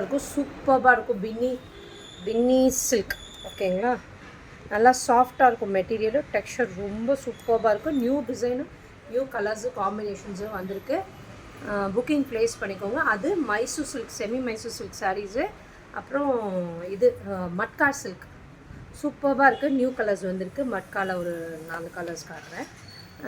இருக்கும். சூப்பராக இருக்கும். பின்னி சில்க் ஓகேங்களா. நல்லா சாஃப்டாக இருக்கும் மெட்டீரியலு. டெக்ஸ்சர் ரொம்ப சூப்பராக இருக்கும். நியூ டிசைனும் நியூ கலர்ஸு காம்பினேஷன்ஸும் வந்திருக்கு. புக்கிங் ப்ளேஸ் பண்ணிக்கோங்க. அது Mysore silk, semi Mysore silk saris. அப்புறம் இது மட்கா சில்க் சூப்பராக இருக்குது. நியூ கலர்ஸ் வந்திருக்கு. மட்காவில் ஒரு 4 கலர்ஸ் காட்டுறேன்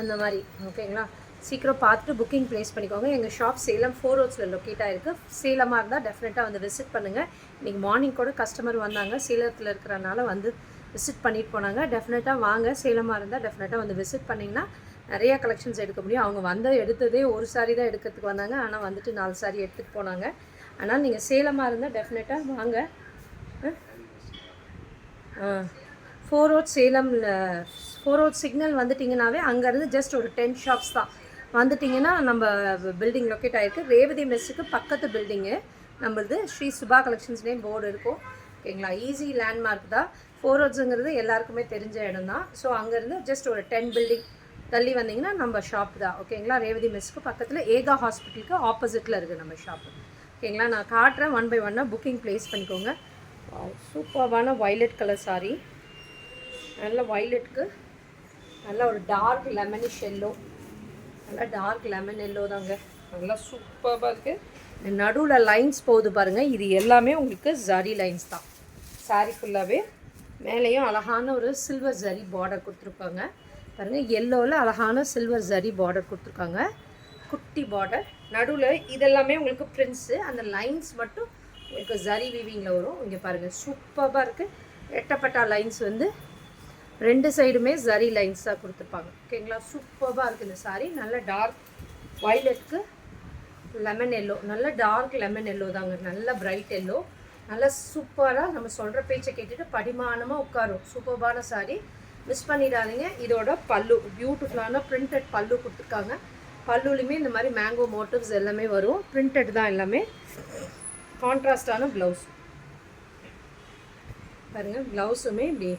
அந்த மாதிரி ஓகேங்களா. சீக்கிரம் பார்த்துட்டு புக்கிங் ப்ளேஸ் பண்ணிக்கோங்க. எங்கள் ஷாப் சேலம் 4 ரோட்ஸில் லொக்கேட் ஆகிருக்கு. சேலமாக இருந்தால் டெஃபினட்டாக வந்து விசிட் பண்ணுங்கள். இன்றைக்கி மார்னிங் கூட கஸ்டமர் வந்தாங்க, சேலத்தில் இருக்கிறனால வந்து விசிட் பண்ணிட்டு போனாங்க. டெஃபினட்டாக வாங்க. சேலமாக இருந்தால் டெஃபினட்டாக வந்து விசிட் பண்ணிங்கன்னா நிறையா கலெக்ஷன்ஸ் எடுக்க முடியும். அவங்க எடுத்ததே ஒரு சாரீ தான் எடுக்கிறதுக்கு வந்தாங்க, ஆனால் வந்துட்டு 4 சாரீ எடுத்துகிட்டு போனாங்க. ஆனால் நீங்கள் சேலமாக இருந்தால் டெஃபினட்டாக வாங்க. 4 ரோட் சேலமில் 4 ரோட் சிக்னல் வந்துட்டிங்கனாவே அங்கேருந்து ஜஸ்ட் ஒரு 10 ஷாப்ஸ் தான். வந்துட்டிங்கன்னா நம்ம பில்டிங் லொக்கேட் ஆகிருக்கு. ரேவதி மெஸ்ஸுக்கு பக்கத்து பில்டிங்கு நம்மளது. Sri Subha collections name board இருக்கும் ஓகேங்களா. ஈஸி லேண்ட்மார்க் தான். 4 ரோட்ஸுங்கிறது எல்லாருக்குமே தெரிஞ்ச இடம் தான். ஸோ அங்கேருந்து ஜஸ்ட் ஒரு 10 பில்டிங் தள்ளி வந்தீங்கன்னா நம்ம ஷாப் தான் ஓகேங்களா. ரேவதி மெஸ்ஸுக்கு பக்கத்தில் ஏகா ஹாஸ்பிட்டலுக்கு ஆப்போசிட்டில் இருக்குது நம்ம ஷாப்பு ஓகேங்களா. நான் காட்டுறேன் 1 by 1 புக்கிங் ப்ளேஸ் பண்ணிக்கோங்க. சூப்பரான வைலட் கலர் சாரீ. நல்ல வைலட்டுக்கு நல்ல ஒரு டார்க் லெமனிஷ் எல்லோ, நல்லா டார்க் லெமன் எல்லோ தாங்க. நல்லா சூப்பராக இருக்குது. நடுவில் லைன்ஸ் போகுது பாருங்கள். இது எல்லாமே உங்களுக்கு ஜரி லைன்ஸ் தான். சாரீ ஃபுல்லாகவே மேலேயும் அழகான ஒரு சில்வர் ஜரி பார்டர் கொடுத்துருப்பாங்க பாருங்கள். எல்லோவில் அழகான சில்வர் ஜரி பார்டர் கொடுத்துருக்காங்க. குட்டி பார்டர் நடுவில் இதெல்லாமே உங்களுக்கு பிரிண்ட்ஸு. அந்த லைன்ஸ் மட்டும் உங்களுக்கு ஜரி வீவிங்கில் வரும். இங்கே பாருங்கள் சூப்பராக இருக்குது. எட்டப்பட்டா லைன்ஸ் வந்து 2 சைடுமே ஜரி லைன்ஸ் தான் கொடுத்துருப்பாங்க ஓகேங்களா. சூப்பராக இருக்குது இந்த சாரீ. நல்ல டார்க் வைலட்டுக்கு லெமன் எல்லோ, நல்ல டார்க் லெமன் எல்லோ தாங்க. நல்ல பிரைட் எல்லோ, நல்ல சூப்பராக நம்ம சொல்கிற பேச்சை கேட்டுட்டு படிமானமாக உட்காரும். சூப்பரான சாரீ, மிஸ் பண்ணிடாதீங்க. இதோட பல்லு பியூட்டிஃபுல்லான பிரிண்டட் பல்லு கொடுத்துருக்காங்க. பல்லுலையுமே இந்த மாதிரி மேங்கோ மோட்டிவ்ஸ் எல்லாமே வரும். பிரிண்டட் தான் எல்லாமே. கான்ட்ராஸ்டான ப்ளவுஸ் பாருங்கள். ப்ளவுஸுமே இப்படி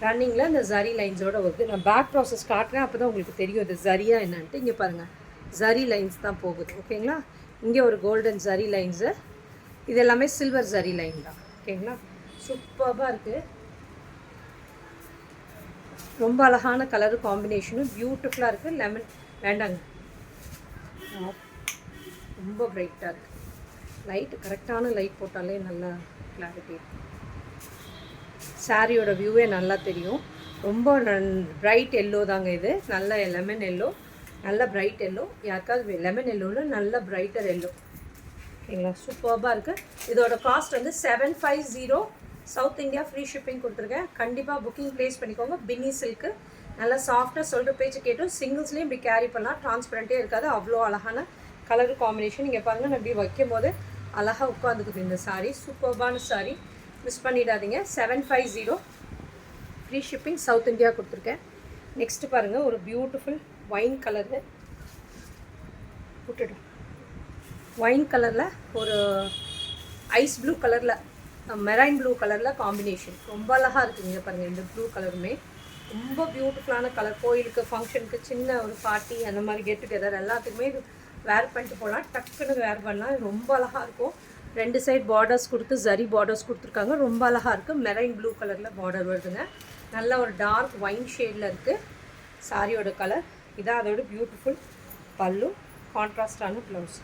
ரன்னிங்கில் இந்த ஜரி லைன்ஸோடு வருது. நான் பேக் ப்ராசஸ் காட்டுறேன், அப்போ தான் உங்களுக்கு தெரியும் இது ஜரியா என்னன்ட்டு. இங்கே பாருங்கள் ஜரி லைன்ஸ் தான் போகுது ஓகேங்களா. இங்கே ஒரு கோல்டன் ஜரி லைன்ஸு, இது எல்லாமே சில்வர் ஜரி லைன் தான் ஓகேங்களா. சூப்பராக இருக்குது. ரொம்ப அழகான கலரு காம்பினேஷனும் பியூட்டிஃபுல்லாக இருக்குது. லெமன் வேண்டாங்க, ரொம்ப பிரைட்டாக இருக்குது. லைட் கரெக்டான லைட் போட்டாலே நல்லா கிளாரிட்டி இருக்கும். சாரியோட வியூவே நல்லா தெரியும். ரொம்ப பிரைட் எல்லோ தாங்க இது. நல்ல லெமன் எல்லோ, நல்ல பிரைட் எல்லோ. யாருக்காவது லெமன் எல்லோவில் நல்ல பிரைட்டர் எல்லோ ஓகேங்களா. சூப்பராக இருக்குது. இதோட காஸ்ட் வந்து 750. சவுத் இந்தியா ஃப்ரீ ஷிப்பிங் கொடுத்துருக்கேன். கண்டிப்பாக புக்கிங் ப்ளேஸ் பண்ணிக்கோங்க. பின்னி சில்க்கு நல்லா சாஃப்டாக சொல்கிற பேச்சு கேட்டும் சிங்கிள்ஸ்லேயும் இப்படி கேரி பண்ணலாம். டிரான்ஸ்பரண்ட்டே இருக்காது. அவ்வளோ அழகான கலர் காம்பினேஷன். இங்கே பாருங்கள், நான் இப்படி வைக்கும் போது அழகாக உட்காந்துக்குது இந்த சாரீ. சூப்பரான சாரீ, மிஸ் பண்ணிடாதீங்க. 750 ஃப்ரீ ஷிப்பிங் சவுத் இந்தியா கொடுத்துருக்கேன். நெக்ஸ்ட்டு பாருங்கள், ஒரு பியூட்டிஃபுல் ஒயின் கலரு விட்டுடும். ஒயின் கலரில் ஒரு ஐஸ் ப்ளூ கலரில் மெரைன் ப்ளூ கலரில் காம்பினேஷன் ரொம்ப அழகாக இருக்குங்க. பாருங்கள், இந்த ப்ளூ கலருமே ரொம்ப பியூட்டிஃபுல்லான கலர். கோயிலுக்கு, ஃபங்க்ஷனுக்கு, சின்ன ஒரு பார்ட்டி அந்த மாதிரி கெட் டுகெதர் எல்லாத்துக்குமே இது வேர் பண்ணிட்டு போகலாம். டக்குன்னு வேர் பண்ணலாம். ரொம்ப அழகாக இருக்கும். 2 சைட் பார்டர்ஸ் கொடுத்து ஜரி பார்டர்ஸ் கொடுத்துருக்காங்க. ரொம்ப அழகாக இருக்குது. மெரைன் ப்ளூ கலரில் பார்டர் வருதுங்க. நல்ல ஒரு டார்க் ஒயின் ஷேடில் இருக்குது சாரியோட கலர். இதான் அதோட பியூட்டிஃபுல் பல்லு, கான்ட்ராஸ்டான ப்ளவுஸ்.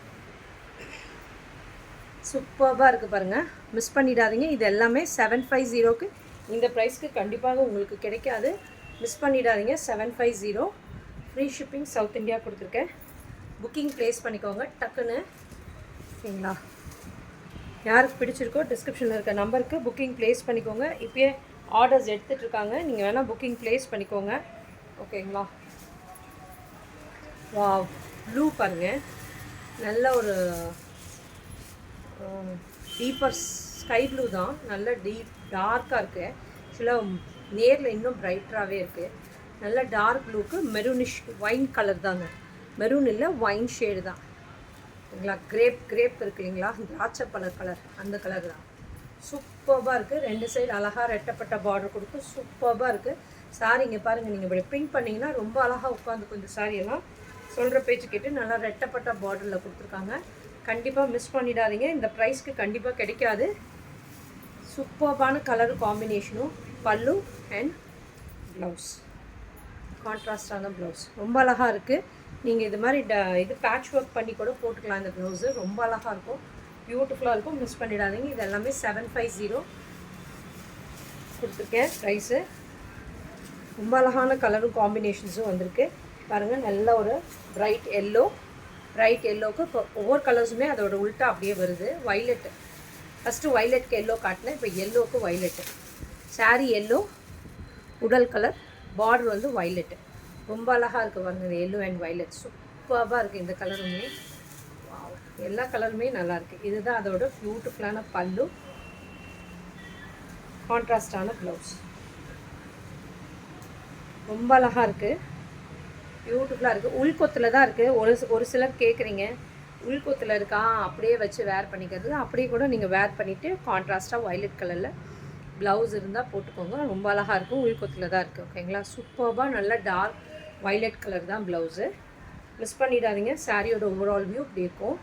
சூப்பராக இருக்குது பாருங்கள், மிஸ் பண்ணிடாதீங்க. இது எல்லாமே 750க்கு இந்த ப்ரைஸ்க்கு கண்டிப்பாக உங்களுக்கு கிடைக்காது. மிஸ் பண்ணிடாதீங்க. 750 ஃப்ரீ ஷிப்பிங் சவுத் இந்தியா கொடுத்துருக்கேன். புக்கிங் ப்ளேஸ் பண்ணிக்கோங்க டக்குன்னு சரிங்களா. யாருக்கு பிடிச்சிருக்கோ டிஸ்கிரிப்ஷனில் இருக்க நம்பருக்கு புக்கிங் ப்ளேஸ் பண்ணிக்கோங்க. இப்போயே ஆர்டர்ஸ் எடுத்துகிட்ருக்காங்க. நீங்கள் வேணால் புக்கிங் ப்ளேஸ் பண்ணிக்கோங்க ஓகேங்களா. வா ப்ளூ பாருங்கள், நல்ல ஒரு டீப்பர் ஸ்கை ப்ளூ தான். நல்ல டார்க்காக இருக்குது. ஆக்சுவலாக நேரில் இன்னும் பிரைட்டராகவே இருக்குது. நல்ல டார்க் ப்ளூக்கு மெரூனிஷ் ஒயின் கலர் தாங்க. மெரூன் இல்லை, ஒயின் ஷேடு தான் ஓகேங்களா. கிரேப் இருக்குங்களா, திராட்சை கலர் அந்த கலர் தான். சூப்பராக இருக்குது. 2 சைடு அழகாக ரெட்டப்பட்ட பார்டர் கொடுத்து சூப்பராக இருக்குது சாரி. இங்கே பாருங்கள், நீங்கள் இப்படி பிங்க் பண்ணிங்கன்னா ரொம்ப அழகாக உட்காந்துக்கும் இந்த சாரியெல்லாம். சொல்கிற பேச்சு கேட்டு நல்லா ரெட்டப்பட்ட பார்டரில் கொடுத்துருக்காங்க. கண்டிப்பாக மிஸ் பண்ணிடாதீங்க. இந்த ப்ரைஸ்க்கு கண்டிப்பாக கிடைக்காது. சூப்பர்பான கலர் காம்பினேஷனும் பல்லு அண்ட் ப்ளவுஸ், கான்ட்ராஸ்டான ப்ளவுஸ் ரொம்ப அழகாக இருக்குது. நீங்கள் இது மாதிரி இது பேட்ச் ஒர்க் பண்ணி கூட போட்டுக்கலாம். இந்த ப்ளவுஸு ரொம்ப அழகாக இருக்கும், பியூட்டிஃபுல்லாக இருக்கும். மிஸ் பண்ணிடாதீங்க. இது எல்லாமே 750 கொடுத்துருக்கேன் ப்ரைஸு. ரொம்ப அழகான கலரும் காம்பினேஷன்ஸும் வந்திருக்கு பாருங்கள். நல்ல ஒரு பிரைட் எல்லோவுக்கு இப்போ ஒவ்வொரு கலர்ஸுமே அதோட உள்ட்டா அப்படியே வருது. வைலெட்டு ஃபஸ்ட்டு வைலெட்க்கு எல்லோ காட்டினேன், இப்போ எல்லோவுக்கு வைலெட்டு. சாரீ எல்லோ, உடல் கலர், பார்டர் வந்து வைலெட்டு. ரொம்ப அழகாக இருக்குது பாருங்கள். இந்த எல்லோ அண்ட் வைலெட் சூப்பராக இருக்குது. இந்த கலருமே எல்லா கலருமே நல்லாயிருக்கு. இதுதான் அதோட பியூட்டிஃபுல்லான பல்லு, கான்ட்ராஸ்டான ப்ளவுஸ். ரொம்ப அழகாக இருக்குது, பியூட்டிஃபுல்லாக இருக்குது. உள்கொத்தில் தான் இருக்குது. ஒரு சிலர் கேட்குறீங்க உள்கொத்தில் இருக்கா அப்படியே வச்சு வேர் பண்ணிக்கிறது. அப்படியே கூட நீங்கள் வேர் பண்ணிவிட்டு கான்ட்ராஸ்ட்டாக வைலட் கலரில் ப்ளவுஸ் இருந்தால் போட்டுக்கோங்க. ரொம்ப அழகாக இருக்கும். உள்கொத்தில் தான் இருக்குது. ஓகேங்களா? சூப்பராக நல்ல டார்க் வைலட் கலர் தான் ப்ளவுஸு. மிஸ் பண்ணிடாதீங்க. சாரியோட ஓவரால் வியூ இப்படி இருக்கும்.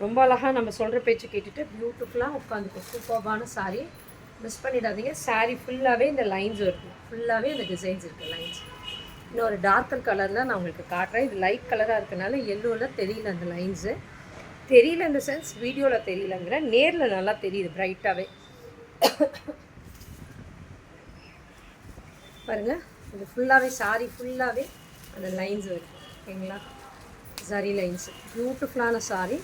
ரொம்ப அழகாக நம்ம சொல்கிற பேச்சு கேட்டுட்டு பியூட்டிஃபுல்லாக உட்காந்துக்கும். சூப்பர்பான சாரீ. மிஸ் பண்ணிடாதீங்க. சாரீ ஃபுல்லாகவே இந்த லைன்ஸ் இருக்குது, ஃபுல்லாகவே இந்த டிசைன்ஸ் இருக்குது லைன்ஸ். இன்னொரு டார்க்கர் கலரில் நான் உங்களுக்கு காட்டுறேன். இது லைட் கலராக இருக்கனால எல்லோவில் தெரியல அந்த லைன்ஸு. தெரியல இந்த சென்ஸ் வீடியோவில் தெரியலங்கிற, நேரில் நல்லா தெரியுது ப்ரைட்டாகவே. பாருங்கள், இது ஃபுல்லாகவே சாரீ ஃபுல்லாகவே அந்த லைன்ஸ் வருது. ஓகேங்களா? சரி லைன்ஸு. பியூட்டிஃபுல்லான சாரீ,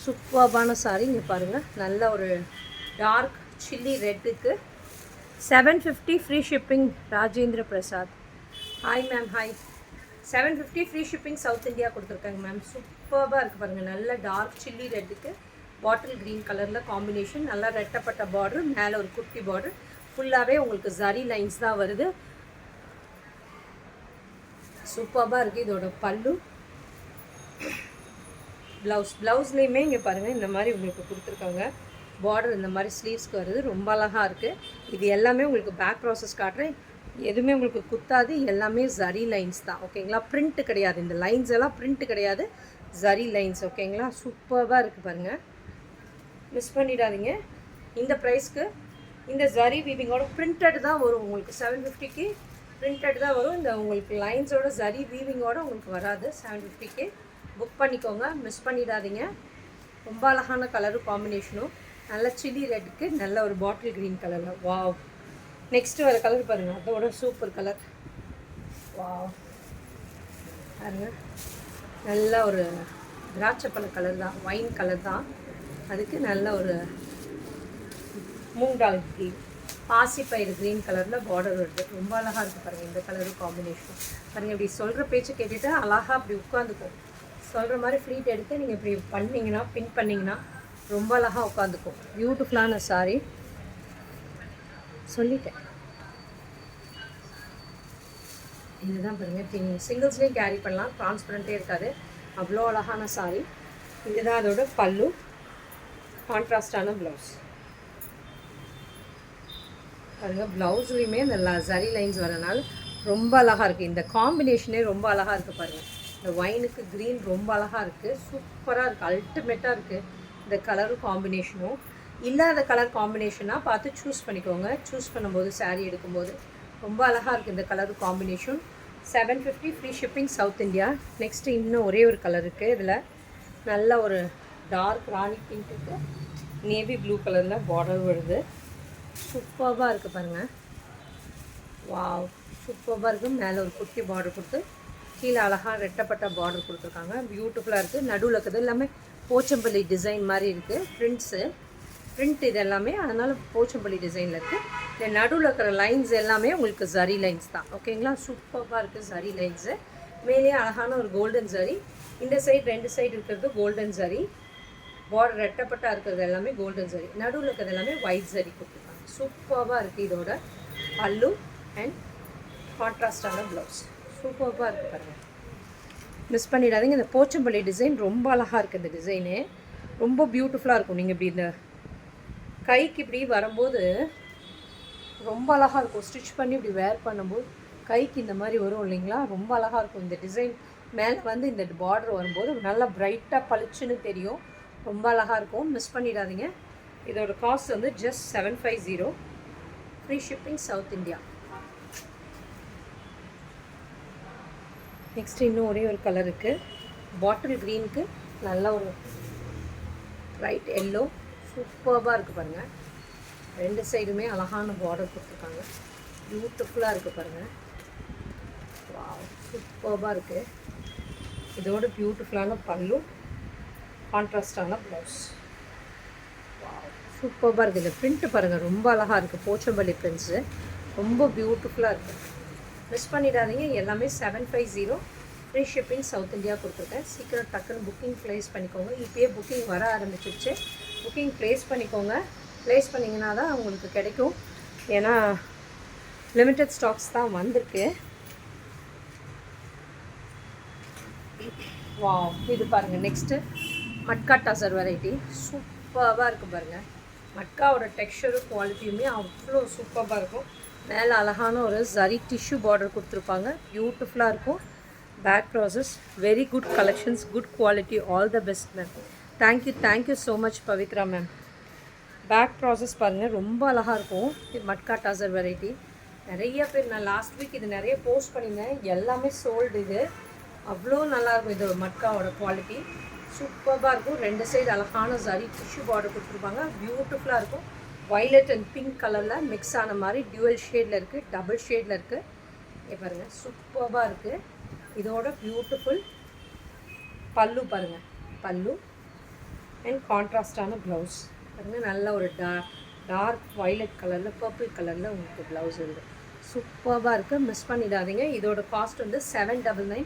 சூப்பர்பான சாரீ. இங்கே பாருங்கள், நல்ல ஒரு டார்க் சில்லி ரெட்டுக்கு 750 free shipping. Rajendra Prasad, hi ma'am. Hi. 750 free shipping south India கொடுத்துருக்காங்க மேம். சூப்பராக இருக்குது பாருங்கள். நல்ல டார்க் சில்லி ரெட்டுக்கு பாட்டில் க்ரீன் கலரில் காம்பினேஷன். நல்லா ரெட்டப்பட்ட பார்டர், மேலே ஒரு குட்டி பார்டர். ஃபுல்லாகவே உங்களுக்கு ஜரி லைன்ஸ் தான் வருது. சூப்பராக இருக்குது. இதோட பல்லு, ப்ளவுஸ்லேயுமே இங்கே பாருங்கள் இந்த மாதிரி உங்களுக்கு கொடுத்துருக்காங்க. பார்டர் இந்த மாதிரி ஸ்லீவ்ஸ்க்கு வருது. ரொம்ப அழகாக இருக்குது. இது எல்லாமே உங்களுக்கு பேக் ப்ராசஸ் காட்டுறேன். எதுவுமே உங்களுக்கு குத்தாது. எல்லாமே ஜரி லைன்ஸ் தான். ஓகேங்களா? பிரிண்ட்டு கிடையாது. இந்த லைன்ஸ் எல்லாம் பிரிண்ட்டு கிடையாது, ஜரி லைன்ஸ். ஓகேங்களா? சூப்பராக இருக்குது பாருங்கள். மிஸ் பண்ணிடாதீங்க. இந்த ப்ரைஸ்க்கு இந்த ஜரி வீவிங்கோட பிரிண்டட் தான் வரும் உங்களுக்கு. 750க்கு பிரிண்டட் தான் வரும். இந்த உங்களுக்கு லைன்ஸோட ஜரி வீவிங்கோட உங்களுக்கு வராது. 750க்கு புக் பண்ணிக்கோங்க. மிஸ் பண்ணிடாதீங்க. ரொம்ப அழகான கலரும் காம்பினேஷனும். நல்ல சில்லி ரெட்டுக்கு நல்ல ஒரு பாட்டில் க்ரீன் கலரில். வாவ். நெக்ஸ்ட்டு வர கலர் பாருங்கள், அதோட சூப்பர் கலர். வாவ் பாருங்கள், நல்ல ஒரு திராட்சைப்பழ கலர் தான், ஒயின் கலர் தான். அதுக்கு நல்ல ஒரு மூங்டால் க்ரீன், பாசிப்பயிறு க்ரீன் கலரில் பார்டர் வருது. ரொம்ப அழகாக இருக்குது பாருங்கள். இந்த கலரும் காம்பினேஷன் பாருங்கள். இப்படி சொல்கிற பேச்சு கேட்டுட்டு அழகாக அப்படி உட்காந்துக்கும். சொல்கிற மாதிரி ஃப்ளீட் எடுத்து நீங்கள் இப்படி பண்ணிங்கன்னா, பின் பண்ணிங்கன்னா ரொம்ப அழகாக உட்காந்துக்கும். பியூட்டிஃபுல்லான சாரீ. சொல்லிட்டேன். இதுதான் பாருங்கள். நீங்கள் சிங்கிள்ஸ்லேயும் கேரி பண்ணலாம், ட்ரான்ஸ்பரண்ட்டே இருக்காது. அவ்வளோ அழகான சாரீ. இதுதான் அதோட பல்லு, கான்ட்ராஸ்டான ப்ளவுஸ். பாருங்கள், ப்ளவுஸ்லேயுமே இந்த ஜரி லைன்ஸ் வரனால ரொம்ப அழகாக இருக்குது. இந்த காம்பினேஷனே ரொம்ப அழகாக இருக்குது பாருங்கள். இந்த ஒயினுக்கு க்ரீன் ரொம்ப அழகாக இருக்குது. சூப்பராக இருக்குது, அல்டிமேட்டாக இருக்குது. இந்த கலரும் காம்பினேஷனும். இல்லாத கலர் காம்பினேஷனாக பார்த்து சூஸ் பண்ணிக்கோங்க. சூஸ் பண்ணும்போது சாரீ எடுக்கும்போது ரொம்ப அழகாக இருக்குது இந்த colour combination. 750 free shipping south India. Next இன்னும் ஒரே ஒரு கலர் இருக்குது. இதில் நல்ல ஒரு டார்க் ராணி பிங்க்குக்கு நேவி ப்ளூ கலரில் பார்டர் வருது. சூப்பராக இருக்குது பாருங்கள். வாவ், சூப்பராக இருக்குது. மேலே ஒரு குட்டி பார்டர் கொடுத்து கீழே அழகாக ரெட்டப்பட்ட பார்டர் கொடுத்துருக்காங்க. பியூட்டிஃபுல்லாக இருக்குது. நடுவில் இருக்குது எல்லாமே போச்சம்பள்ளி டிசைன் மாதிரி இருக்குது. பிரிண்ட் இது எல்லாமே, அதனால் போச்சம்பள்ளி டிசைனில் இருக்குது. இந்த நடுவில் இருக்கிற லைன்ஸ் எல்லாமே உங்களுக்கு ஜரி லைன்ஸ் தான். ஓகேங்களா? சூப்பராக இருக்குது ஜரி லைன்ஸு. மேலே அழகான ஒரு கோல்டன் ஜரி. இந்த சைடு 2 சைடு இருக்கிறது கோல்டன் ஜரி. பார்டர் ரெட்டப்பட்டாக இருக்கிறது எல்லாமே கோல்டன் ஜரி. நடுவில் இருக்கிறது எல்லாமே ஒயிட் ஜரி கொடுத்துருக்காங்க. சூப்பராக இருக்குது. இதோட பல்லு அண்ட் கான்ட்ராஸ்டான ப்ளவுஸ். சூப்பராக இருக்குது பாருங்கள். மிஸ் பண்ணிடாதீங்க. இந்த போச்சம்பள்ளி டிசைன் ரொம்ப அழகாக இருக்குது. இந்த டிசைனு ரொம்ப பியூட்டிஃபுல்லாக இருக்கும். நீங்கள் இப்படி இந்த கைக்கு இப்படி வரும்போது ரொம்ப அழகாக இருக்கும். ஸ்டிச் பண்ணி இப்படி வேர் பண்ணும்போது கைக்கு இந்த மாதிரி வரும் இல்லைங்களா? ரொம்ப அழகாக இருக்கும். இந்த டிசைன் மேலே வந்து இந்த பார்டர் வரும்போது நல்லா ப்ரைட்டாக பளிச்சுன்னு தெரியும். ரொம்ப அழகாக இருக்கும், மிஸ் பண்ணிடாதீங்க. இதோட காஸ்ட் வந்து just 750, free shipping south India. Next இன்னும் ஒரே ஒரு கலர் இருக்குது, பாட்டில் க்ரீனுக்கு நல்ல ஒரு ரைட் எல்லோ, சூப்பராக இருக்குது பாருங்கள். ரெண்டு சைடுமே அழகான பார்டர் கொடுத்துருக்காங்க, பியூட்டிஃபுல்லாக இருக்குது பாருங்கள். வாவ், சூப்பராக இருக்குது. இதோட பியூட்டிஃபுல்லான பல்லு, கான்ட்ராஸ்டான ப்ளவுஸ். வாவ், சூப்பராக இருக்குது. இந்த பிரிண்ட்டு பாருங்கள், ரொம்ப அழகாக இருக்குது. போச்சம்பள்ளி பிரிண்ட்ஸு ரொம்ப பியூட்டிஃபுல்லாக இருக்குது. மிஸ் பண்ணிடாதீங்க. எல்லாமே 750, ஃப்ரீ ஷிப்பிங் சவுத் இந்தியா கொடுத்துருக்கேன். சீக்கிரம் டக்குன்னு புக்கிங் ப்ளேஸ் பண்ணிக்கோங்க. இப்போயே புக்கிங் வர ஆரம்பிச்சிருச்சு. புக்கிங் ப்ளேஸ் பண்ணிக்கோங்க. ப்ளேஸ் பண்ணிங்கன்னா தான் உங்களுக்கு கிடைக்கும். ஏன்னா லிமிட்டட் ஸ்டாக்ஸ் தான் வந்திருக்கு. வாவ், இது பாருங்கள். நெக்ஸ்ட்டு மட்கா டசர் வெரைட்டி சூப்பராக இருக்குது பாருங்கள். மட்காவோட டெக்ஸ்சரும் குவாலிட்டியுமே அவ்வளோ சூப்பராக இருக்கும். மேலே அழகான ஒரு ஜரி டிஷ்யூ பார்டர் கொடுத்துருப்பாங்க, பியூட்டிஃபுல்லாக இருக்கும். Back process, very good collections, good quality, all the best ma'am. Thank you so much Pavithra ma'am. Back process பாருங்கள், ரொம்ப அழகாக இருக்கும். இது மட்கா டசர் வெரைட்டி. நிறைய பேர், நான் லாஸ்ட் வீக் இது நிறைய போஸ்ட் பண்ணியிருந்தேன், எல்லாமே சோல்டு. இது அவ்வளோ நல்லாயிருக்கும். இது மட்காவோட குவாலிட்டி சூப்பராக இருக்கும். ரெண்டு சைடு அழகான ஜரி டிஷ்யூ பார்டர் கொடுத்துருப்பாங்க, பியூட்டிஃபுல்லாக இருக்கும். வைலட் அண்ட் பிங்க் கலரில் மிக்ஸ் ஆன மாதிரி டியூவல் ஷேடில் இருக்குது, டபுள் ஷேடில் இருக்குது. இங்கே பாருங்கள், சூப்பராக இருக்குது. இதோட பியூட்டிஃபுல் பல்லு பாருங்கள், பல்லு அண்ட் கான்ட்ராஸ்டான ப்ளவுஸ் பாருங்கள். நல்ல ஒரு டார்க் வைலட் கலரில், பர்பிள் கலரில் உங்களுக்கு ப்ளவுஸ் வருது. சூப்பராக இருக்குது, மிஸ் பண்ணிடாதீங்க. இதோட காஸ்ட் வந்து 799,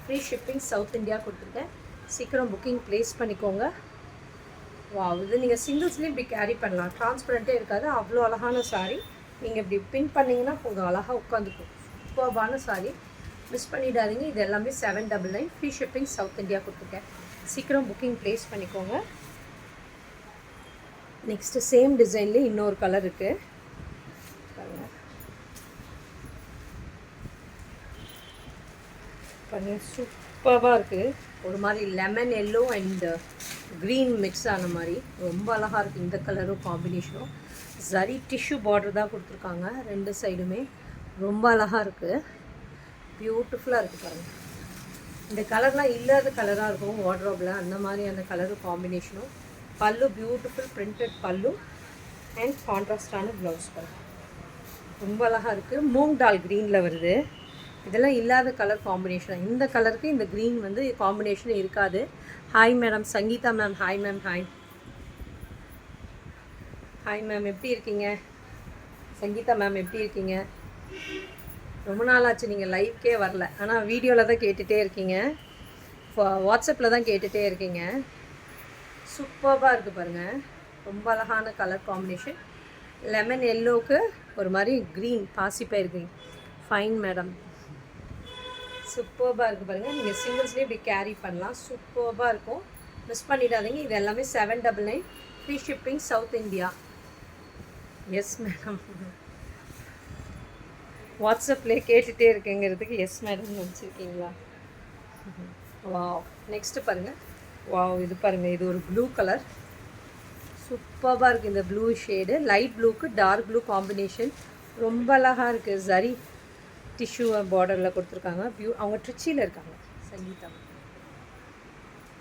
ஃப்ரீ ஷிப்பிங் சவுத் இந்தியா கொடுத்துருக்கேன். சீக்கிரம் புக்கிங் ப்ளேஸ் பண்ணிக்கோங்க. வாவ், இது நீங்கள் சிங்கிள்ஸ்லேயும் இப்படி கேரி பண்ணலாம், டிரான்ஸ்பரண்ட்டே இருக்காது. அவ்வளோ அழகான சாரீ. நீங்கள் இப்படி பின் பண்ணிங்கன்னா கொஞ்சம் அழகாக உட்காந்துக்கும். சூப்பர்பான சாரீ, மிஸ் பண்ணிடாதீங்க. இது எல்லாமே 799, ஃப்ரீ ஷிப்பிங் சவுத் இந்தியா கொடுத்துருக்கேன். சீக்கிரம் புக்கிங் ப்ளேஸ் பண்ணிக்கோங்க. நெக்ஸ்ட்டு சேம் டிசைன்லேயே இன்னொரு கலர் இருக்குது பாருங்கள். சூப்பராக இருக்குது. ஒரு மாதிரி lemon yellow and green mix ஆன மாதிரி ரொம்ப அழகாக இருக்குது. இந்த கலரும் காம்பினேஷனும் ஜரி டிஷ்யூ பார்டர் தான் கொடுத்துருக்காங்க, ரெண்டு சைடுமே ரொம்ப அழகாக இருக்குது, பியூட்டிஃபுல்லாக இருக்குது பாருங்கள். இந்த கலர்லாம் இல்லாத கலராக இருக்கும் வார்ட்ரோபில், அந்த மாதிரி அந்த கலரும் காம்பினேஷனும். பல்லு பியூட்டிஃபுல் பிரிண்டட் பல்லு அண்ட் கான்ட்ராஸ்டான ப்ளவுஸ் பாருங்கள், ரொம்ப அழகாக இருக்குது. மூங் டால் க்ரீனில் வருது. இதெல்லாம் இல்லாத கலர் காம்பினேஷன். இந்த கலருக்கு இந்த க்ரீன் வந்து காம்பினேஷன் இருக்காது. Hi madam, Sangeetha ma'am. Hi ma'am. Hi ma'am, எப்படி இருக்கீங்க? சங்கீதா மேம் எப்படி இருக்கீங்க? ரொம்ப நாளாச்சு நீங்கள் லைவ்க்கே வரல, ஆனால் வீடியோவில் தான் கேட்டுகிட்டே இருக்கீங்க, வாட்ஸ்அப்பில் தான் கேட்டுகிட்டே இருக்கீங்க. சூப்பராக இருக்குது பாருங்கள், ரொம்ப அழகான கலர் காம்பினேஷன். லெமன் எல்லோவுக்கு ஒரு மாதிரி க்ரீன் பாசிப்பயிர் க்ரீன். ஃபைன் மேடம், சூப்பராக இருக்குது பாருங்கள். நீங்கள் சிங்கிள்ஸ்லேயே இப்படி கேரி பண்ணலாம், சூப்பராக இருக்கும், மிஸ் பண்ணிடாதீங்க. இது எல்லாமே 799, free shipping south India. Yes madam, வாட்ஸ்அப்லேயே கேட்டுகிட்டே இருக்கேங்கிறதுக்கு எஸ் மேடம் நினச்சிருக்கீங்களா? வாவ், நெக்ஸ்ட்டு பாருங்கள். வாவ், இது பாருங்கள், இது ஒரு ப்ளூ கலர், சூப்பராக இருக்குது. இந்த ப்ளூ ஷேடு லைட் ப்ளூக்கு டார்க் ப்ளூ காம்பினேஷன் ரொம்ப அழகாக இருக்குது. சரி டிஷ்யூ பார்டரில் கொடுத்துருக்காங்க. அவங்க ட்ரிச்சியில் இருக்காங்க சங்கீதா.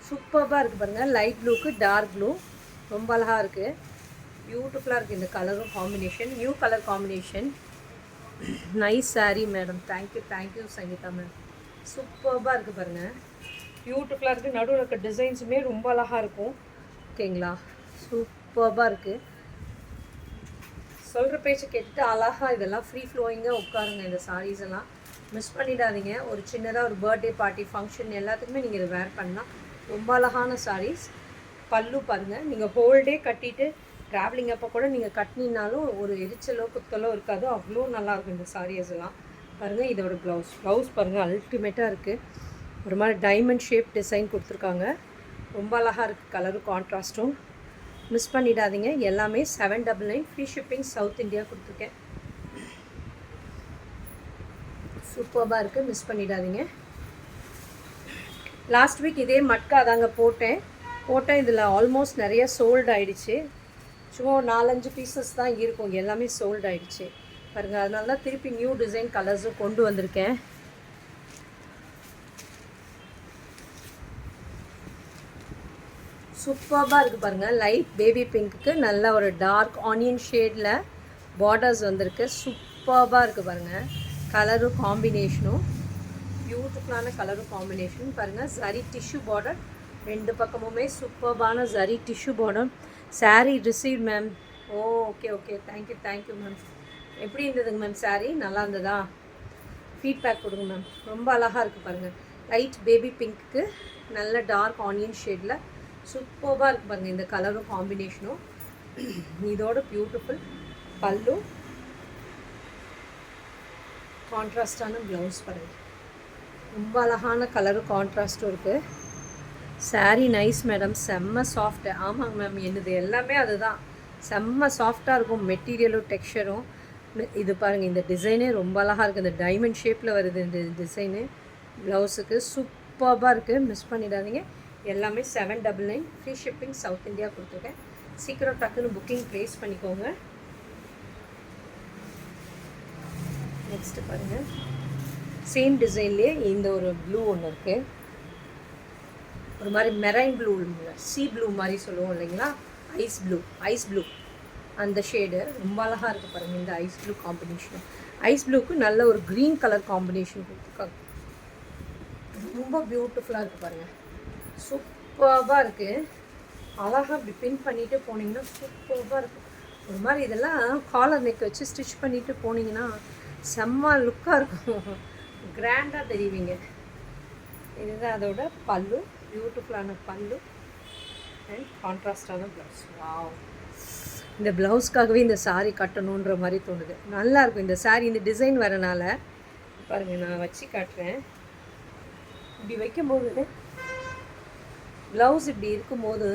சூப்பராக இருக்குது பாருங்கள், லைட் ப்ளூக்கு டார்க் ப்ளூ ரொம்ப அழகாக இருக்குது, பியூட்டிஃபுல்லாக இருக்குது. இந்த கலரும் combination, new colour combination. Nice sari madam. Thank you Sangeetha ma'am. சூப்பராக இருக்குது பாருங்கள், பியூட்டிஃபுல்லாக இருக்குது. நடுவில் இருக்க டிசைன்ஸுமே ரொம்ப அழகாக இருக்கும். ஓகேங்களா, சூப்பராக இருக்குது. சொல்கிற பேச்சு கேட்டுட்டு அழகாக இதெல்லாம் ஃப்ரீ ஃப்ளோயிங்காக உட்காருங்க. இந்த சாரீஸ் எல்லாம் மிஸ் பண்ணிடாதீங்க. ஒரு சின்னதாக ஒரு பர்த்டே பார்ட்டி ஃபங்க்ஷன் எல்லாத்துக்குமே நீங்கள் இதை வேர் பண்ணலாம். ரொம்ப அழகான சாரீஸ். பல்லு பாருங்கள், நீங்கள் ஹோல் டே கட்டிட்டு ட்ராவலிங் அப்போ கூட நீங்கள் கட்டினாலும் ஒரு எரிச்சலோ குத்தலோ இருக்காது, அவ்வளோ நல்லாயிருக்கும் இந்த சாரீஸ் எல்லாம் பாருங்கள். இதோட ப்ளவுஸ் பாருங்கள், அல்டிமேட்டாக இருக்குது. ஒரு மாதிரி டைமண்ட் ஷேப் டிசைன் கொடுத்துருக்காங்க, ரொம்ப அழகாக இருக்குது. கலரும் கான்ட்ராஸ்ட்டும் மிஸ் பண்ணிடாதீங்க. எல்லாமே 799, ஃப்ரீ ஷிப்பிங் சவுத் இந்தியா கொடுத்துருக்கேன். சூப்பராக இருக்குது, மிஸ் பண்ணிடாதீங்க. லாஸ்ட் வீக் இதே மட்கா தாங்க போட்டேன், போட்டேன். இதில் ஆல்மோஸ்ட் நிறைய சோல்ட் ஆகிடுச்சு. சும்மா ஒரு 4-5 பீசஸ் தான் இருக்கும், எல்லாமே சோல்ட் ஆகிடுச்சு பாருங்கள். அதனால தான் திருப்பி நியூ டிசைன் கலர்ஸும் கொண்டு வந்திருக்கேன். சூப்பராக இருக்குது பாருங்கள். லைட் பேபி பிங்க்குக்கு நல்ல ஒரு டார்க் ஆனியன் ஷேடில் பார்டர்ஸ் வந்திருக்கு. சூப்பராக இருக்குது பாருங்கள். கலரும் காம்பினேஷனும் பியூட்டிஃபுல்லான கலரும் காம்பினேஷன் பாருங்கள். சரி டிஷ்யூ பார்டர், 2 பக்கமுமே சூப்பரான சரி tissue border. Sari receive ma'am. Okay okay, thank you ma'am. எப்படி இருந்ததுங்க மேம் சாரீ? நல்லா இருந்ததா? ஃபீட்பேக் கொடுங்க மேம். ரொம்ப அழகாக இருக்குது பாருங்கள். லைட் பேபி பிங்க்குக்கு நல்ல டார்க் ஆனியன் ஷேடில் சூப்பராக இருக்குது பாருங்கள். இந்த கலரும் காம்பினேஷனும் இதோட பியூட்டிஃபுல் பல்லு, கான்ட்ராஸ்டான ப்ளவுஸ் பாருங்கள். ரொம்ப அழகான கலரும் கான்ட்ராஸ்ட்டும் இருக்குது. சாரீ நைஸ் மேடம், செம்ம சாஃப்ட்டு. ஆமாங்க மேம், என்னது எல்லாமே அதுதான், செம்ம சாஃப்டாக இருக்கும் மெட்டீரியலும் டெக்ஸ்சரும். இது பாருங்கள், இந்த டிசைனே ரொம்ப அழகாக இருக்குது. இந்த டைமண்ட் ஷேப்பில் வருது இந்த டிசைனு ப்ளவுஸுக்கு. சூப்பராக இருக்குது, மிஸ் பண்ணிடாதீங்க. எல்லாமே 799 ஃப்ரீ ஷிப்பிங் சவுத் இந்தியா கொடுத்துருக்கேன். சீக்கிரம் டக்குன்னு புக்கிங் ப்ளேஸ் பண்ணிக்கோங்க. நெக்ஸ்ட்டு பாருங்கள், சேம் டிசைன்லேயே இந்த ஒரு ப்ளூ ஒன்று இருக்குது. ஒரு மாதிரி மெரைன் ப்ளூ, சீ ப்ளூ மாதிரி சொல்லுவோம் இல்லைங்களா, ஐஸ் ப்ளூ அந்த ஷேடு ரொம்ப அழகாக இருக்குது பாருங்கள். இந்த ஐஸ் ப்ளூ காம்பினேஷன், ஐஸ் ப்ளூக்கு நல்ல ஒரு க்ரீன் கலர் காம்பினேஷன் கொடுத்துருக்காங்க. ரொம்ப பியூட்டிஃபுல்லாக இருக்குது பாருங்கள். சூப்பராக இருக்குது. அழகாக இப்படி பின் பண்ணிவிட்டு போனீங்கன்னா சூப்பராக இருக்கும். ஒரு மாதிரி இதெல்லாம் காலர் நெக் வச்சு ஸ்டிச் பண்ணிவிட்டு போனீங்கன்னா செம்ம லுக்காக இருக்கும், கிராண்டாக தெரிவிங்க. இதுதான் அதோட பல்லு, பியூட்டிஃபுல்லான பல்லு அண்ட் கான்ட்ராஸ்டான ப்ளவுஸ். வாவ், இந்த ப்ளவுஸ்க்காகவே இந்த சாரீ கட்டணுன்ற மாதிரி தோணுது. நல்லாயிருக்கும் இந்த சாரீ. இந்த டிசைன் வரனால பாருங்கள், நான் வச்சு காட்டுறேன். இப்படி வைக்கும்போது ப்ளவுஸ் இப்படி இருக்கும்போது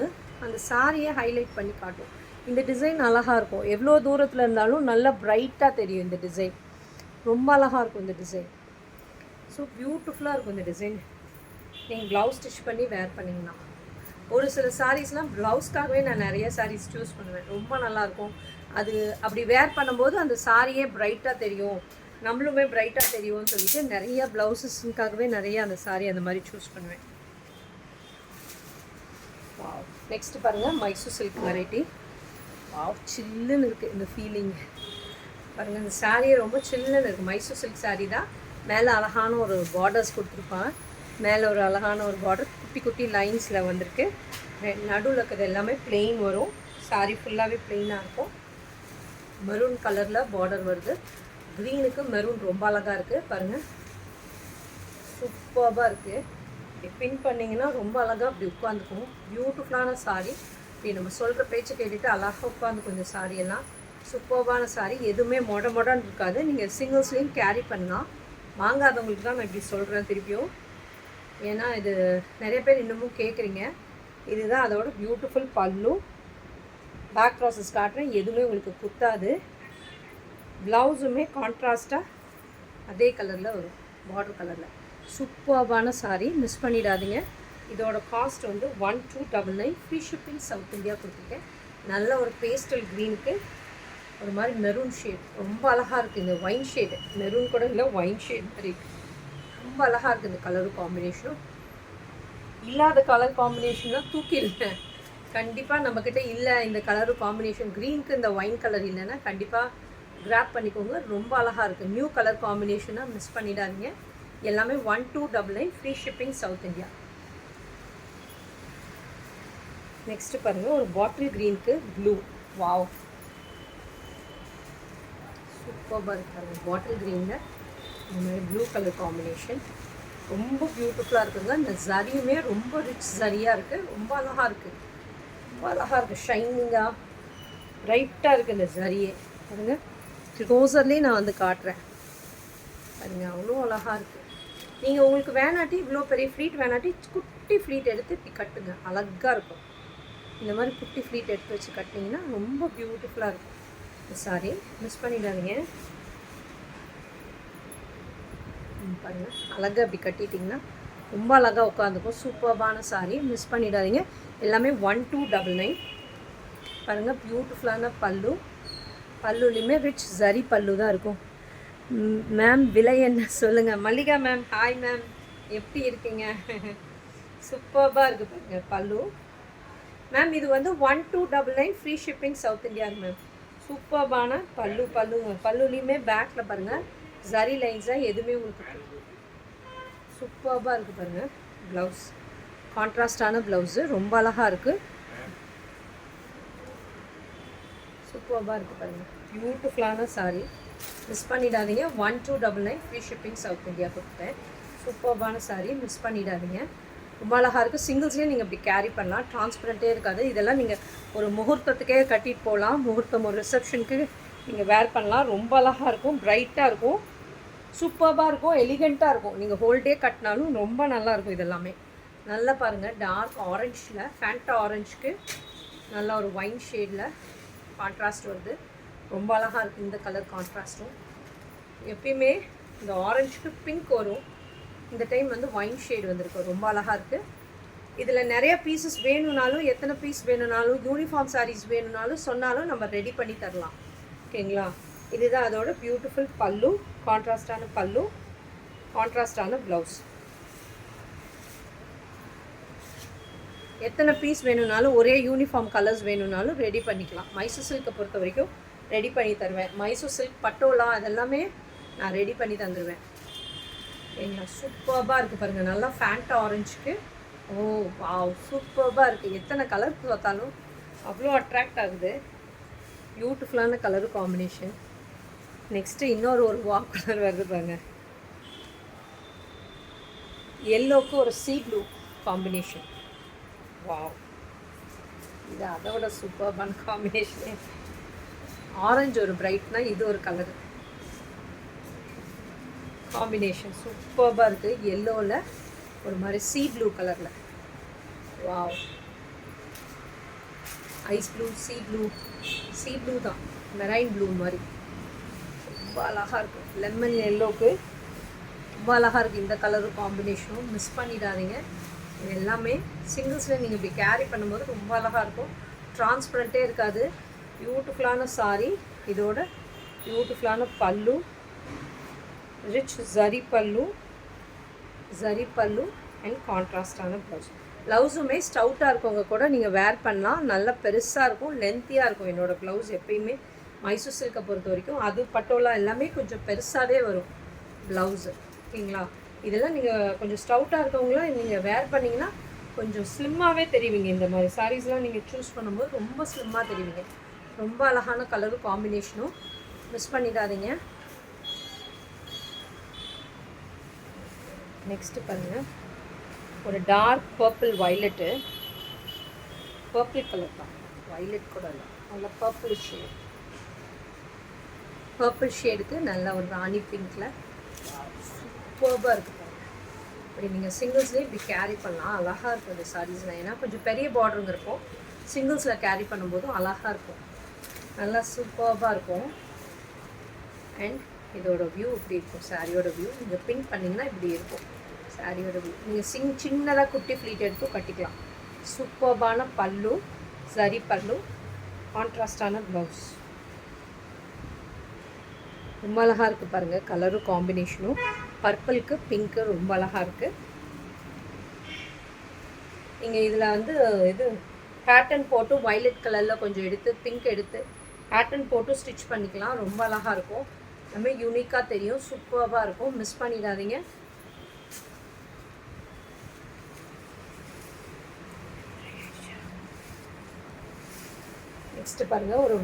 அந்த சாரியை ஹைலைட் பண்ணி காட்டும். இந்த டிசைன் அழகாக இருக்கும். எவ்வளோ தூரத்தில் இருந்தாலும் நல்லா ப்ரைட்டாக தெரியும் இந்த டிசைன். ரொம்ப அழகாக இருக்கும் இந்த டிசைன். ஸோ பியூட்டிஃபுல்லாக இருக்கும் இந்த டிசைன். நீங்கள் ப்ளவுஸ் ஸ்டிச் பண்ணி வேர் பண்ணிங்கன்னா, ஒரு சில சாரீஸ்லாம் ப்ளவுஸ்க்காகவே நான் நிறைய சாரீஸ் சூஸ் பண்ணுவேன். ரொம்ப நல்லாயிருக்கும். அது அப்படி வேர் பண்ணும்போது அந்த சாரியே ப்ரைட்டாக தெரியும், நம்மளுமே ப்ரைட்டாக தெரியும்னு சொல்லிட்டு நிறைய ப்ளவுஸஸ்க்காகவே நிறைய அந்த சாரீ அந்த மாதிரி சூஸ் பண்ணுவேன். வாவ், நெக்ஸ்ட் பாருங்கள், மைசூர் சில்க் வெரைட்டி. வாவ், சில்லுன்னு இருக்குது இந்த ஃபீலிங் பாருங்கள். இந்த சாரியே ரொம்ப சில்லுன்னு இருக்குது. மைசூர் சில்க் சாரீ தான். மேலே அழகான ஒரு பார்டர்ஸ் கொடுத்துருப்பான். மேலே ஒரு அழகான ஒரு பார்டர் குட்டி குட்டி லைன்ஸில் வந்திருக்கு. நடுவில் இருக்கிறது எல்லாமே பிளெயின் வரும். சாரீ ஃபுல்லாகவே பிளெயினாக இருக்கும். மெரூன் கலரில் பார்டர் வருது. க்ரீனுக்கு மெரூன் ரொம்ப அழகாக இருக்குது பாருங்கள். சூப்பராக இருக்குது. பின் பண்ணிங்கன்னா ரொம்ப அழகாக அப்படி உட்காந்துக்கும். பியூட்டிஃபுல்லான சாரீ. இப்படி நம்ம சொல்கிற பேச்சு கேட்டுட்டு அழகாக உட்காந்துக்கும் இந்த சாரியெல்லாம். சூப்பரான சாரீ. எதுவுமே மொடன்னு இருக்காது. நீங்கள் சிங்கிள்ஸ்லேயும் கேரி பண்ணலாம். வாங்காதவங்களுக்கு தான் நான் இப்படி சொல்கிறேன் திருப்பியும். ஏன்னா இது நிறைய பேர் இன்னமும் கேட்குறீங்க. இதுதான் அதோட பியூட்டிஃபுல் பல்லு. பேக் ப்ராசஸ் காட்டுறேன், எதுவுமே உங்களுக்கு குத்தாது. ப்ளவுஸுமே கான்ட்ராஸ்ட்டாக அதே கலரில் வரும், பார்டர் கலரில். சூப்பரான சாரீ, மிஸ் பண்ணிடாதீங்க. இதோட காஸ்ட் வந்து 1299 ஃப்ரீ ஷிப்பிங் சவுத் இந்தியா கொடுத்துருக்கேன். நல்ல ஒரு பேஸ்டல் க்ரீனுக்கு ஒரு மாதிரி மெரூன் ஷேட் ரொம்ப அழகாக இருக்குது. இந்த ஒயின் ஷேடு, மெரூன் கூட இல்லை, ஒயின் ஷேட் மாதிரி இருக்குது. ரொம்ப அழகாக இருக்குது இந்த கலரும் காம்பினேஷனும். இல்லாத கலர் காம்பினேஷன்லாம் தூக்கிடுங்க. கண்டிப்பாக நம்மக்கிட்ட இல்லை இந்த கலரும் காம்பினேஷன். க்ரீனுக்கு இந்த ஒயின் கலர் இல்லைன்னா கண்டிப்பாக கிராப் பண்ணிக்கோங்க. ரொம்ப அழகாக இருக்குது. நியூ கலர் காம்பினேஷனாக மிஸ் பண்ணிடாதீங்க. எல்லாமே 1299 free shipping south India. Next பாருங்கள், ஒரு பாட்டில் க்ரீனுக்கு ப்ளூ. வாவ், சூப்பராக இருக்காங்க. பாட்டில் க்ரீனில் இந்த மாதிரி ப்ளூ கலர் காம்பினேஷன் ரொம்ப பியூட்டிஃபுல்லாக இருக்குங்க. இந்த ஜரியுமே ரொம்ப ரிச் ஜரியாக இருக்குது. ரொம்ப அழகாக இருக்குது, ரொம்ப அழகாக இருக்குது. ஷைனிங்காக ப்ரைட்டாக இருக்குது இந்த ஜரியே. பாருங்கள், க்ளோசர்லேயே நான் வந்து காட்டுறேன் பாருங்கள், அவ்வளோ அழகாக இருக்குது. நீங்கள் உங்களுக்கு வேணாட்டி இவ்வளோ பெரிய ஃப்ளீட் வேணாட்டி குட்டி ஃப்ளீட் எடுத்து இப்படி கட்டுங்க, அழகாக இருக்கும். இந்த மாதிரி குட்டி ஃப்ளீட் எடுத்து வச்சு கட்டினீங்கன்னா ரொம்ப பியூட்டிஃபுல்லாக இருக்கும். சாரி மிஸ் பண்ணிடாதீங்க. பாருங்கள், அழகாக அப்படி கட்டிட்டிங்கன்னா ரொம்ப அழகாக உட்காந்துக்கும். சூப்பர்பான சாரீ, மிஸ் பண்ணிடாதீங்க. எல்லாமே 1299. பாருங்கள், பியூட்டிஃபுல்லான பல்லு. பல்லுலேயுமே ரிச் ஜரி பல்லு தான் இருக்கும். மேம் விலை என்ன சொல்லுங்கள். மல்லிகா மேம், ஹாய் மேம், எப்படி இருக்கீங்க? சூப்பர்பாக இருக்குது பாருங்கள் பல்லு. மேம் இது வந்து 1299 ஃப்ரீ ஷிப்பிங் சவுத் இந்தியாங்க மேம். சூப்பர்பான பல்லுங்க. பல்லுலேயுமே பேக்கில் பாருங்கள் ஜரி லைன்ஸாக எதுவுமே உங்களுக்கு சூப்பர்பாக இருக்குது பாருங்கள். ப்ளவுஸ் கான்ட்ராஸ்டான ப்ளவுஸு, ரொம்ப அழகாக இருக்குது. சூப்பர்பாக இருக்குது பாருங்கள். பியூட்டிஃபுல்லான சாரீ, மிஸ் பண்ணிடாதீங்க. 1299 ஃப்ரீ ஷிப்பிங் சவுத் இந்தியா கொடுத்தேன். சூப்பர்பான சாரீ, மிஸ் பண்ணிடாதீங்க. ரொம்ப அழகாக இருக்குது. சிங்கிள்ஸ்லேயும் நீங்கள் இப்படி கேரி பண்ணலாம், டிரான்ஸ்பரண்ட்டே இருக்காது. இதெல்லாம் நீங்கள் ஒரு முகூர்த்தத்துக்கே கட்டிட்டு போகலாம். முகூர்த்தம் ஒரு ரிசப்ஷனுக்கு நீங்கள் வேர் பண்ணலாம். ரொம்ப அழகாக இருக்கும், பிரைட்டாக இருக்கும், சூப்பர்பாக இருக்கும், எலிகண்ட்டாக இருக்கும். நீங்கள் ஹோல்டே கட்டினாலும் ரொம்ப நல்லாயிருக்கும். இதெல்லாமே நல்லா பாருங்கள், டார்க் ஆரஞ்சில், ஃபேண்டா ஆரஞ்சுக்கு நல்லா ஒரு ஒயின் ஷேடில் கான்ட்ராஸ்ட் வருது. ரொம்ப அழகாக இருக்குது இந்த கலர் கான்ட்ராஸ்ட்டும். எப்பயுமே இந்த ஆரஞ்சுக்கு பிங்க் வரும், இந்த டைம் வந்து ஒயின் ஷேடு வந்திருக்கு. ரொம்ப அழகாக இருக்குது. இதில் நிறைய பீசஸ் வேணும்னாலும், எத்தனை பீஸ் வேணும்னாலும், யூனிஃபார்ம் சாரீஸ் வேணும்னாலும் சொன்னாலும் நம்ம ரெடி பண்ணி தரலாம். ஓகேங்களா? இதுதான் அதோட பியூட்டிஃபுல் பல்லு, கான்ட்ராஸ்டான பல்லு, கான்ட்ராஸ்டான ப்ளவுஸ். எத்தனை பீஸ் வேணும்னாலும், ஒரே யூனிஃபார்ம் கலர்ஸ் வேணும்னாலும் ரெடி பண்ணிக்கலாம். மைசூர் சில்கை பொறுத்த வரைக்கும் ரெடி பண்ணி தருவேன். மைசூர் சில்க், பட்டோலா அதெல்லாமே நான் ரெடி பண்ணி தந்துடுவேன். ஏங்களா? சூப்பர்பாக இருக்குது பாருங்கள். நல்லா ஃபேண்டா ஆரஞ்சுக்கு, ஓ வாவ், சூப்பர்பாக இருக்குது. எத்தனை கலர் பார்த்தாலும் அவ்வளோ அட்ராக்ட் ஆகுது. பியூட்டிஃபுல்லான கலர் காம்பினேஷன். நெக்ஸ்ட்டு இன்னொரு வாவ் கலர் வருது பாருங்க. எல்லோக்கு ஒரு சீ ப்ளூ காம்பினேஷன். வாவ், இது அதோட சூப்பர்பான காம்பினேஷனே. ஆரஞ்சு ஒரு பிரைட்னா இது ஒரு கலர் காம்பினேஷன், சூப்பர்பாக இருக்குது. எல்லோவில் ஒரு மாதிரி சீ ப்ளூ கலரில். Wow, ice blue, sea blue தான், மெரைன் ப்ளூ மாதிரி ரொம்ப அழகாக இருக்கும். லெமன் எல்லோவுக்கு ரொம்ப அழகாக இருக்குது இந்த கலரு காம்பினேஷனும். மிஸ் பண்ணிடாதீங்க. இது எல்லாமே சிங்கிள்ஸில் நீங்கள் இப்படி கேரி பண்ணும்போது ரொம்ப அழகாக இருக்கும், டிரான்ஸ்பரண்ட்டே இருக்காது. பியூட்டிஃபுல்லான சாரீ, இதோட பியூட்டிஃபுல்லான பல்லு, ரிச் ஜரி பல்லு அண்ட் கான்ட்ராஸ்டான ப்ளவுஸ். ப்ளவுஸுமே ஸ்டவுட்டாக இருக்கவங்க கூட நீங்கள் வேர் பண்ணலாம். நல்லா பெருசாக இருக்கும், லென்த்தியாக இருக்கும். என்னோடய ப்ளவுஸ் எப்பயுமே மைசூர் சில்கை பொறுத்த வரைக்கும், அது பட்டோலா எல்லாமே கொஞ்சம் பெருசாகவே வரும் ப்ளவுஸு. ஓகேங்களா? இதெல்லாம் நீங்கள் கொஞ்சம் ஸ்டவுட்டாக இருக்கவங்களாம் நீங்கள் வேர் பண்ணிங்கன்னா கொஞ்சம் ஸ்லிம்மாகவே தெரிவிங்க. இந்த மாதிரி சாரீஸ்லாம் நீங்கள் சூஸ் பண்ணும்போது ரொம்ப ஸ்லிம்மாக தெரிவிங்க. ரொம்ப அழகான கலரும் காம்பினேஷனும், மிஸ் பண்ணிடாதீங்க. நெக்ஸ்ட்டு பாருங்கள், ஒரு dark purple violet, purple colour தான், வைலட் கூட இல்லை, நல்ல பர்பிள் ஷேட். பர்பிள் ஷேடுக்கு நல்ல ஒரு ராணி பிங்க்கில் சூப்பர்பாக இருக்குது பாருங்கள். இப்படி நீங்கள் சிங்கிள்ஸ்லேயே இப்படி கேரி பண்ணலாம், அழகாக இருக்கும் இந்த சாரீஸ்லாம். ஏன்னா கொஞ்சம் பெரிய பார்டருங்கிறப்போ சிங்கிள்ஸில் கேரி பண்ணும்போதும் அழகாக இருக்கும், நல்லா சூப்பர்பாக இருக்கும். அண்ட் இதோட வியூ இப்படி இருக்கும், சாரியோட வியூ. நீங்கள் பின் பண்ணிங்கன்னா இப்படி இருக்கும் சாரியோட வியூ. நீங்கள் சின்னதாக குட்டி ஃப்ளீட் எடுத்து கட்டிக்கலாம். சூப்பர்பான பல்லு, சரி பல்லு, கான்ட்ராஸ்டான ப்ளவுஸ். ரொம்ப அழகாக இருக்குது பாருங்கள் கலரும் காம்பினேஷனும். பர்பிளுக்கு பிங்க்கு ரொம்ப அழகாக இருக்குது. நீங்கள் இதில் வந்து இது பேட்டர்ன் போட்டு வைலட் கலரில் கொஞ்சம் எடுத்து பிங்க் எடுத்து பேட்டர்ன் போட்டு ஸ்டிச் பண்ணிக்கலாம். ரொம்ப அழகாக இருக்கும், எல்லாமே யூனிக்காக தெரியும், சூப்பராக இருக்கும். மிஸ் பண்ணிடாதீங்க. நெக்ஸ்ட்டு பாருங்கள், ஒரு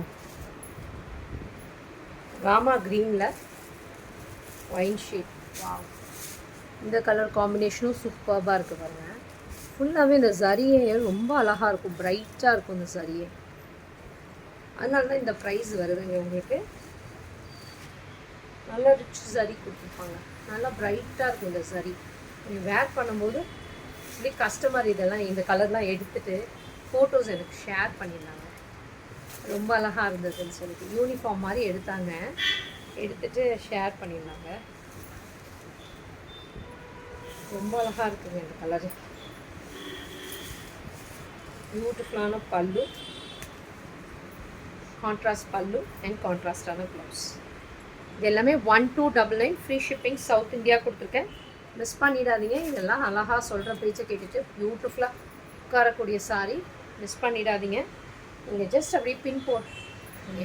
ராமா க்ரீனில் ஒயின் ஷேட். வாவ், இந்த கலர் காம்பினேஷனும் சூப்பராக இருக்குது பாருங்கள். ஃபுல்லாகவே இந்த சரியே ரொம்ப அழகாக இருக்கும், பிரைட்டாக இருக்கும் இந்த சரியே. அதனால தான் இந்த ப்ரைஸ் வருதுங்க உங்களுக்கு. நல்லா ரிச் சரி கொடுத்துருப்பாங்க, நல்லா பிரைட்டாக இருக்கும் இந்த சரி. நீங்கள் வேர் பண்ணும்போது இப்படி கஸ்டமர் இதெல்லாம் இந்த கலர்லாம் எடுத்துகிட்டு ஃபோட்டோஸ் எனக்கு ஷேர் பண்ணியிருந்தாங்க. ரொம்ப அழகாக இருந்ததுன்னு சொல்லிட்டு யூனிஃபார்ம் மாதிரி எடுத்தாங்க, எடுத்துகிட்டு ஷேர் பண்ணியிருந்தாங்க. ரொம்ப அழகாக இருக்குங்க இந்த கலரு. பியூட்டிஃபுல்லான பல்லு, கான்ட்ராஸ்ட் பல்லு அண்ட் கான்ட்ராஸ்டான ப்ளவுஸ். இது எல்லாமே 1299 ஃப்ரீ ஷிப்பிங் சவுத் இந்தியா கொடுத்துருக்கேன். மிஸ் பண்ணிடாதீங்க. இதெல்லாம் அழகாக சொல்கிற பேச்சை கேட்டுட்டு பியூட்டிஃபுல்லாக உட்காரக்கூடிய சாரி. மிஸ் பண்ணிடாதீங்க. நீங்கள் ஜஸ்ட் அப்படியே பின்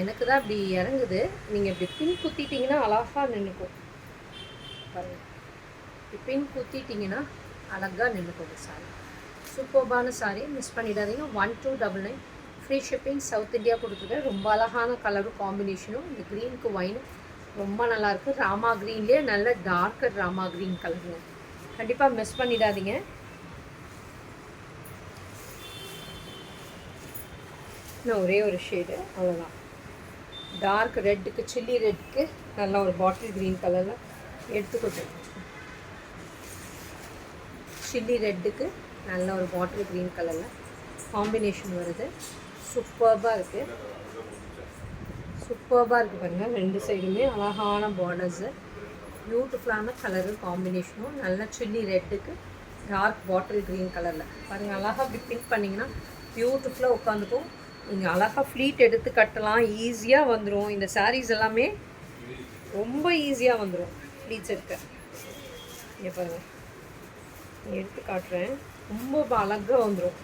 எனக்கு தான் இப்படி இறங்குது, நீங்கள் இப்படி பின் குத்திட்டிங்கன்னா அழகாக நின்றுக்கும் பாருங்கள். இப்படி பின் குத்திட்டிங்கன்னா அழகாக நின்றுக்கும் இந்த சாரி. சூப்பர்பான சாரி, மிஸ் பண்ணிடாதீங்க. 1299 ஃப்ரீ ஷிப்பிங் சவுத் இந்தியா கொடுத்துருக்கேன். ரொம்ப அழகான கலரும் காம்பினேஷனும். இந்த க்ரீனுக்கு ஒயினும் ரொம்ப நல்லாயிருக்கு. ராமா க்ரீன்லேயே நல்ல டார்க்கர் ராமா க்ரீன் கலருங்க. கண்டிப்பாக மிஸ் பண்ணிடாதீங்க. இன்னும் ஒரே ஒரு ஷேடு அவ்வளோதான். டார்க் ரெட்டுக்கு, சில்லி ரெட்டுக்கு நல்லா ஒரு பாட்டில் க்ரீன் கலரில் எடுத்துக்கிட்டேன். சில்லி ரெட்டுக்கு நல்ல ஒரு பாட்டில் க்ரீன் கலரில் காம்பினேஷன் வருது. சூப்பர்பாக இருக்குது. சூப்பர்பாக இருக்குது பாருங்கள். ரெண்டு சைடுமே அழகான பார்டர்ஸு, பியூட்டிஃபுல்லான கலரு காம்பினேஷனும். நல்ல சில்லி ரெட்டுக்கு டார்க் பாட்டில் க்ரீன் கலரில் பாருங்கள். அழகாக இப்படி பிங்க் பண்ணிங்கன்னா பியூட்டிஃபுல்லாக உட்காந்துக்கும். நீங்கள் அழகாக ஃப்ளீட் எடுத்து கட்டலாம், ஈஸியாக வந்துடும். இந்த சாரீஸ் எல்லாமே ரொம்ப ஈஸியாக வந்துடும் ஃப்ளீட்ஸ் எடுக்க. இங்கே பாருங்கள், எடுத்து காட்டுறேன். ரொம்ப அழகாக வந்துடும்.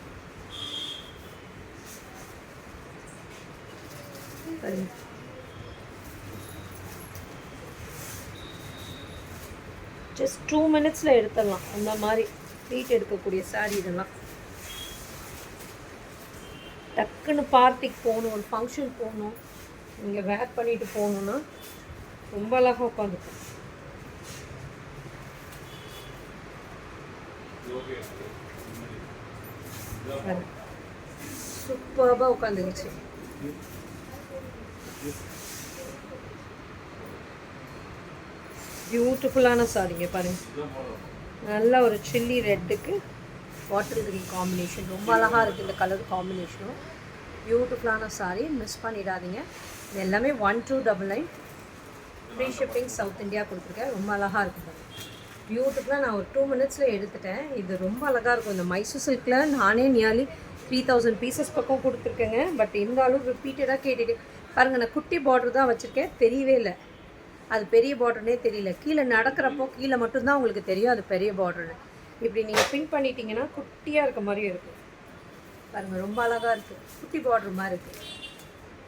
ஜஸ்ட் 2 minutesல எடுத்துடலாம். அந்த மாதிரி ஃப்ளீட் எடுக்கக்கூடிய சாரீ இதெல்லாம். டக்குன்னு பார்ட்டிக்கு போகணும், ஒரு ஃபங்க்ஷன் போகணும், நீங்கள் வேர் பண்ணிட்டு போகணுன்னா ரொம்ப அழகாக உட்காந்துக்கும். சூப்பராக உட்காந்துருச்சு. பியூட்டிஃபுல்லான சாரிங்க பாருங்கள். நல்ல ஒரு சில்லி ரெட்டுக்கு வாட்டர் க்ரீன் காம்பினேஷன். ரொம்ப அழகாக இருக்குது இந்த கலர் காம்பினேஷனும். பியூட்டிஃபுல்லான சாரீ, மிஸ் பண்ணிடாதீங்க. இது எல்லாமே 1299 ஃப்ரீ ஷிப்பிங் சவுத் இந்தியா கொடுத்துருக்கேன். ரொம்ப அழகாக இருக்குது. பியூட்டிஃபுல்லாக நான் ஒரு 2 minutesல எடுத்துட்டேன். இது ரொம்ப அழகாக இருக்கும். இந்த மைசூர் சில்கில் நானே நியர்லி 3000 பீசஸ் பக்கம் கொடுத்துருக்கேங்க. பட் இருந்தாலும் ரிப்பீட்டடாக கேட்டுட்டு பாருங்கள். நான் குட்டி பார்டர் தான் வச்சுருக்கேன், தெரியவே இல்லை. அது பெரிய பார்டர்னே தெரியல. கீழே நடக்கிறப்போ கீழே மட்டும்தான் உங்களுக்கு தெரியும் அது பெரிய பார்டர்னு. இப்படி நீங்கள் பின் பண்ணிட்டீங்கன்னா குட்டியாக இருக்க மாதிரியும் இருக்குது பாருங்கள். ரொம்ப அழகாக இருக்குது. குட்டி பார்டர் மாதிரி இருக்குது.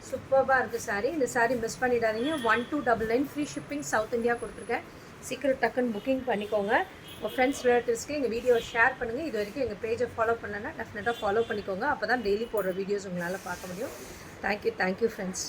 சூப்பராக இருக்குது சாரீ. இந்த சாரீ மிஸ் பண்ணிடாதீங்க. 1299 ஃப்ரீ ஷிப்பிங் சவுத் இந்தியா கொடுத்துருக்கேன். சீக்கிரம் டக்குன்னு புக்கிங் பண்ணிக்கோங்க. உங்கள் ஃப்ரெண்ட்ஸ் ரிலேட்டிவ்ஸ்க்கு எங்கள் வீடியோவை ஷேர் பண்ணுங்கள். இது வரைக்கும் எங்கள் பேஜை ஃபாலோ பண்ணலன்னா டெஃபினட்டாக ஃபாலோ பண்ணிக்கோங்க. அப்போ தான் டெய்லி போடுற வீடியோஸ் உங்களால் பார்க்க முடியும். Thank you friends.